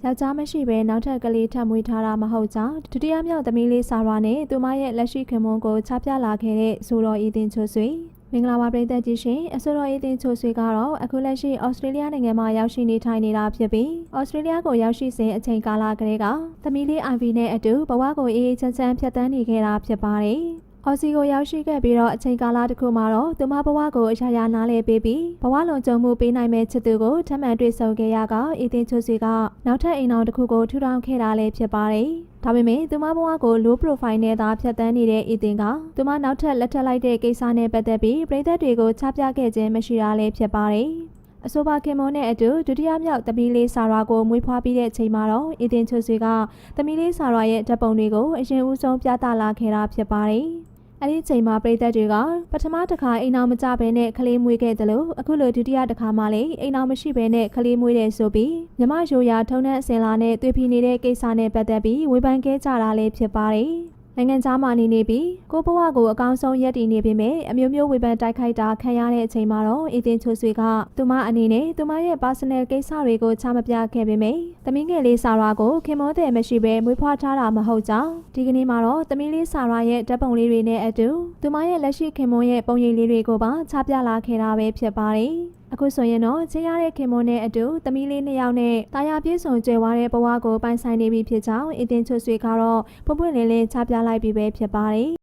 ယောက်ျားမရှိဘဲနောက်ထပ်ကလေးထပ်မွေးထားတာမဟုတ်ကြောင်းဒုတိယမြောက်သမီးလေးဆာရာနဲ့သူမရဲ့လက်ရှိခင်မွန်းကိုချပြလာခဲ့တဲ့ဆိုတော်ဤတင်ချိုဆွေမင်္ဂလာပါပရိသတ်ကြီးရှင်အဆိုတော်ဤတင်ချိုဆွေကတော့အခုလက်ရှိဩစတြေးလျနိုင်ငံမှာရောက်ရှိနေထိုင်နေတာဖြစ်ပြီးဩစတြေးလျကိုရောက်ရှိစဉ်အချိန်ကာလကလေးကသမီးလေးအိုင်ဗီနဲ့အတူဘဝကိုအေးအေးချမ်းချမ်းဖြတ်သန်းနေခဲ့တာဖြစ်ပါတယ်အော်စီကိုရောက်ရှိခဲ့ပြီးတော့အချိန်ကာလတစ်ခုမှာတော့သူမဘဝကိုအရာရာနားလည်ပေးပြီးဘဝလုံခြုံမှုပေးနိုင်မဲ့ချစ်သူကိုထပ်မံတွေ့ဆုံခဲ့ရကအီသင်ချိုဆွေကနောက်ထပ်အိမ်အောင်တစ်ခုကိုထူထောင်ခဲ့တာလည်းဖြစ်ပါတယ်။ဒါပေမဲ့သူမဘဝကို low profile နဲ့သာဖြတ်သန်းနေတဲ့အီသင်ကသူမနောက်ထပ်လက်ထပ်လိုက်တဲ့ကိစ္စနဲ့ပတ်သက်ပြီးပြည်သက်တွေကိုချပြခဲ့ခြင်းမရှိတာလည်းဖြစ်ပါတယ်။အဆိုပါခင်မွန်းနဲ့အတူဒုတိယမြောက်သမီးလေးဆာရာကိုမွေးဖွားပြီးတဲ့အချိန်မှာတော့အီသင်ချိုဆွေကသမီးလေးဆာရာရဲ့ဓာတ်ပုံတွေကိုအရင်ဦးဆုံးပြသလာခဲ့တာဖြစ်ပါတယ်။အဲ့ဒီချိန်မှာပြည်သက်တွေကပထမတစ်ခါအိမ်အောင်မကြဘဲနဲ့ကလေးမွေးခဲ့တယ်လို့အခုလိုဒုတိယတစ်ခါမှလည်းအိမ်အောင်မရှိဘဲနဲ့ကလေးမွေးတယ်ဆိုပြီးမြမရိုးရာထုံးတဲ့အစင်လာနဲ့တွေ့ပြီးနေတဲ့ကိစ္စနဲ့ပတ်သက်ပြီးဝေဖန်ခဲ့ကြတာလည်းဖြစ်ပါတယ်နိုင်ငံသားမှနေပြီးကိုဘဝကိုအကောင်းဆုံးရပ်တည်နေပေမဲ့အမျိုးမျိုးဝေဖန်တိုက်ခိုက်တာခံရတဲ့အချိန်မှာတော့အီသင်ချိုဆွေကသူမအနေနဲ့သူမရဲ့ personal ကိစ္စတွေကိုချမပြခဲ့ပေမဲ့သမီးငယ်လေးဆာရာကိုခင်မောတဲ့မရှိဘဲမွေးဖွားထားတာမဟုတ်ကြောင်းဒီကနေ့မှာတော့သမီးလေးဆာရာရဲ့ဓာတ်ပုံလေးတွေနဲ့အတူသူမရဲ့လက်ရှိခင်မွန်းရဲ့ပုံရိပ်လေးတွေကိုပါချပြလာခဲ့တာပဲဖြစ်ပါတယ်အခုဆိုရင်တော့ချစ်ရတဲ့ခင်မွန်းနဲ့အတူသမီးလေး2ယောက်နဲ့တာယာပြေဆုံးကြွယ်ဝတဲ့ဘဝကိုပိုင်ဆိုင်နေပြီဖြစ်ကြောင်းအီသင်ချိုဆွေကတော့ပွင့်ပွင့်လင်းလင်းချပြလိုက်ပြီးပဲဖြစ်ပါတယ်